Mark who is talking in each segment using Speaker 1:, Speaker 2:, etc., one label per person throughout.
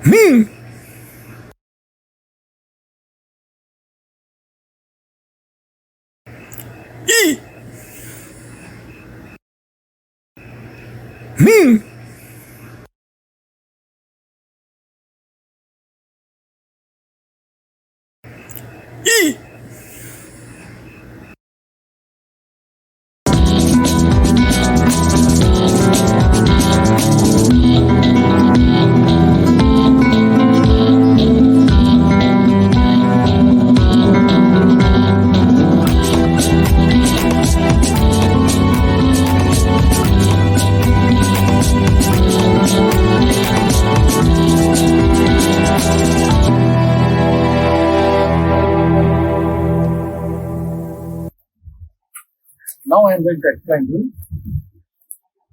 Speaker 1: Me. E. Me. E.
Speaker 2: Now I am going to explain you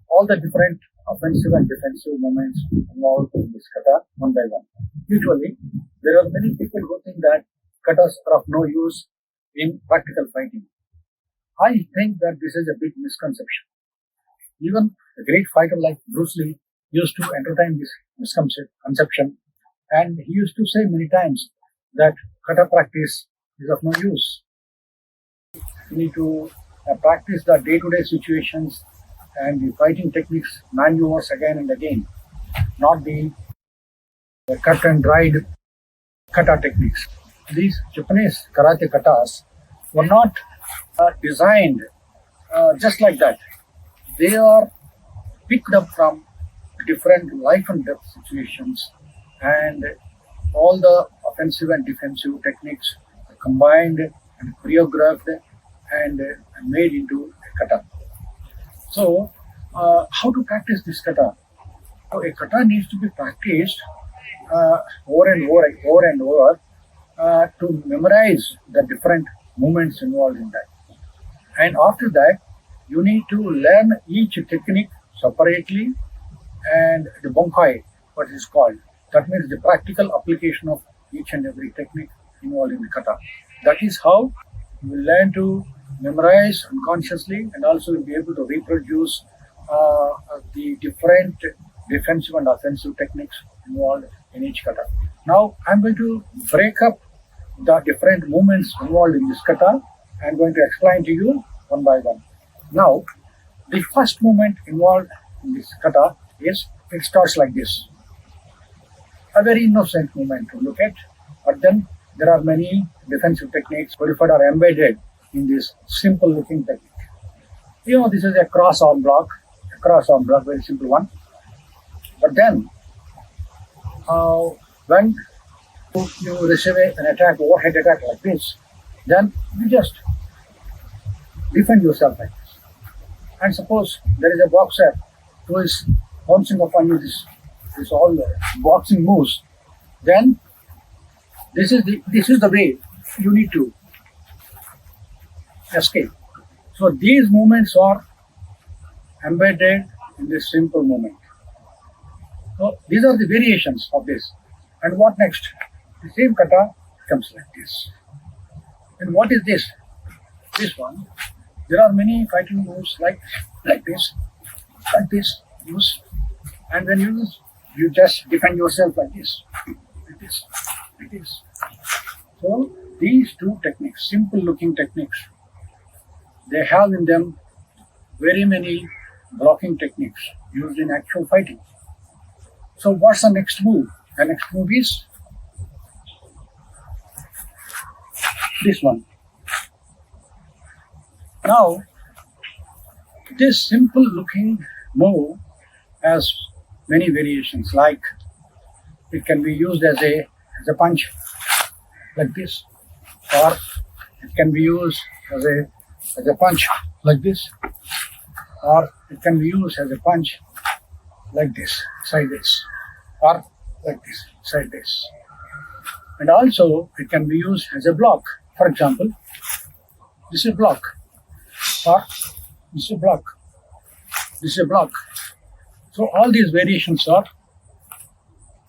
Speaker 2: all the different offensive and defensive moments involved in this kata one by one. Usually, there are many people who think that katas are of no use in practical fighting. I think that this is a big misconception. Even a great fighter like Bruce Lee used to entertain this misconception, and he used to say many times that kata practice is of no use. You need to practice the day-to-day situations and the fighting techniques, maneuvers again and again, not the cut and dried kata techniques. These Japanese karate katas were not designed just like that. They are picked up from different life and death situations, and all the offensive and defensive techniques are combined and choreographed and made into a kata. So, how to practice this kata? So, a kata needs to be practiced over and over to memorize the different movements involved in that. And after that, you need to learn each technique separately and the bonkai, what is called. That means the practical application of each and every technique involved in the kata. That is how you will learn to memorize unconsciously, and also will be able to reproduce the different defensive and offensive techniques involved in each kata. Now, I'm going to break up the different movements involved in this kata. I'm going to explain to you one by one. Now, the first movement involved in this kata is, it starts like this. A very innocent movement to look at, but then there are many defensive techniques codified or embedded in this simple looking technique. You know, this is a cross arm block, very simple one. But then, when you receive an attack, overhead attack like this, then you just defend yourself like this. And suppose there is a boxer who is bouncing upon you this all boxing moves, then this is the way you need to escape. So these movements are embedded in this simple movement. So these are the variations of this. And what next? The same kata comes like this. And what is this? This one. There are many fighting moves like this, use. And when you use, you just defend yourself like this, like this. So these two techniques, simple looking techniques, they have in them very many blocking techniques used in actual fighting. So what's the next move? The next move is this one. Now, this simple looking move has many variations, like it can be used as a punch like this, or it can be used as a punch like this, or it can be used as a punch like this, sideways, or like this, sideways. And also it can be used as a block. For example, this is a block, or this is a block, this is a block. So all these variations are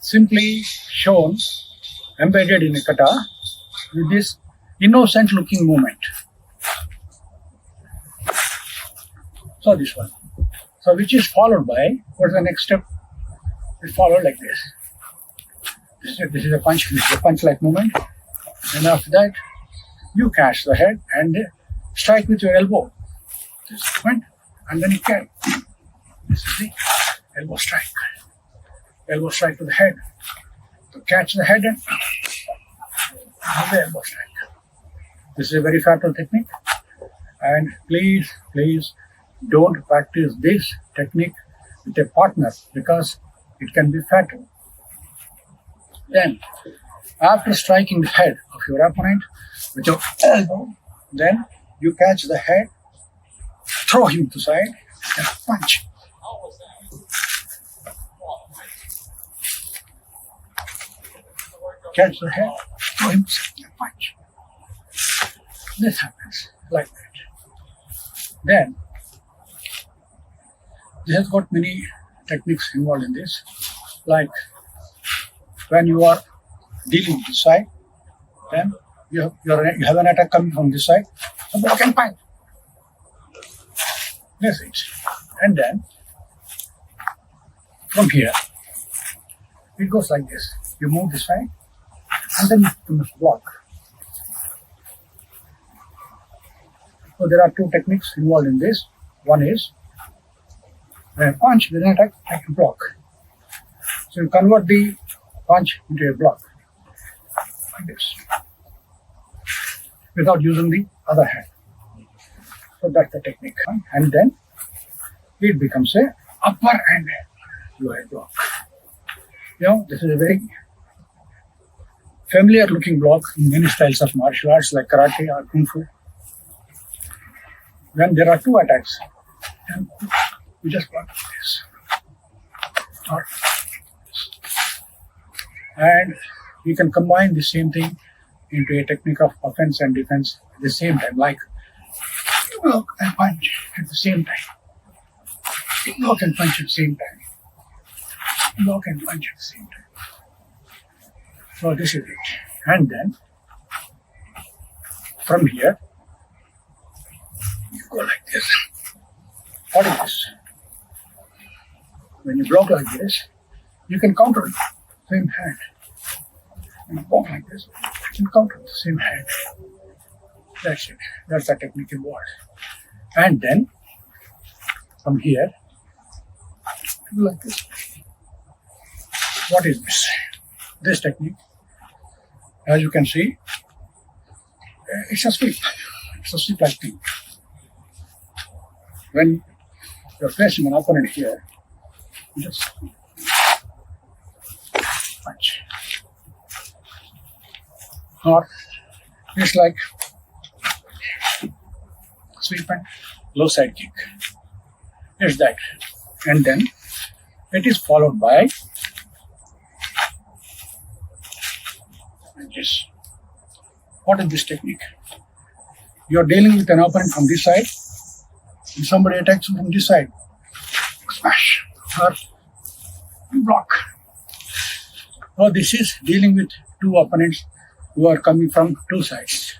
Speaker 2: simply shown, embedded in a kata with this innocent looking movement. So this one. So which is followed by, what's the next step? It's followed like this. This is a punch. This is a punch-like movement. And after that, you catch the head and strike with your elbow. This movement, and then you can. This is the elbow strike. Elbow strike to the head. To catch the head and the elbow strike. This is a very fatal technique. And please don't practice this technique with a partner because it can be fatal. Then, after striking the head of your opponent with your elbow, then you catch the head, throw him to the side, and punch. Catch the head, throw him to the side, and punch. This happens like that. Then, this has got many techniques involved in this, like when you are dealing this side, then you have an attack coming from this side, a block and punch. That's it. And then, from here, it goes like this. You move this side, and then you must block. So there are two techniques involved in this. One is when I punch, then attack, I can block. So you convert the punch into a block like this without using the other hand. So that's the technique. And then it becomes a upper and lower block. You know, this is a very familiar looking block in many styles of martial arts like karate or kung fu. When there are two attacks, and you just block this. Or this. And you can combine the same thing into a technique of offense and defense at the same time, like you block and punch at the same time. You block and punch at the same time. You block and punch at the same time. So this is it. And then, from here, you go like this. What is this? When you block like this, you can counter with the same hand. When you block like this, you can counter with the same hand. That's it. That's the technique involved. And then, from here, you go like this. What is this? This technique, as you can see, it's a sweep. It's a sweep-like thing. When you're facing an opponent here, you just punch. Or it's like sweep and low side kick. It's that. And then it is followed by this. What is this technique? You're dealing with an opponent from this side, and somebody attacks you from this side. Smash or block. Now this is dealing with two opponents who are coming from two sides.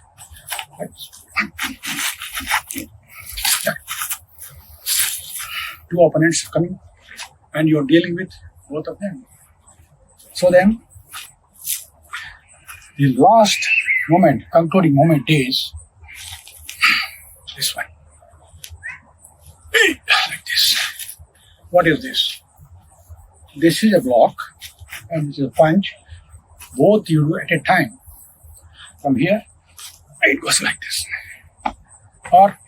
Speaker 2: Two opponents coming and you're dealing with both of them. So then, the last moment, concluding moment is this one. Like this. What is this? This is a block and this is a punch. Both you do at a time. From here, it goes like this. Or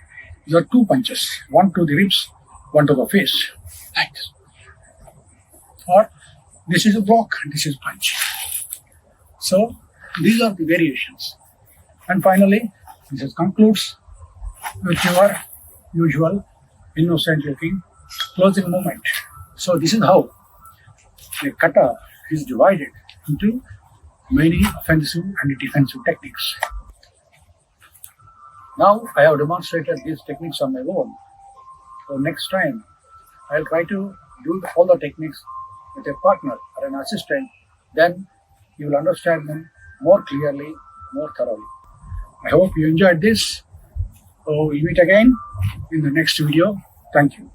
Speaker 2: there are two punches. One to the ribs, one to the face. Like this. Or this is a block, this is punch. So these are the variations. And finally, this concludes with your usual innocent looking closing movement. So this is how the kata is divided into many offensive and defensive techniques. Now I have demonstrated these techniques on my own. So next time I'll try to do all the techniques with a partner or an assistant. Then you will understand them more clearly, more thoroughly. I hope you enjoyed this. So we'll meet again in the next video. Thank you.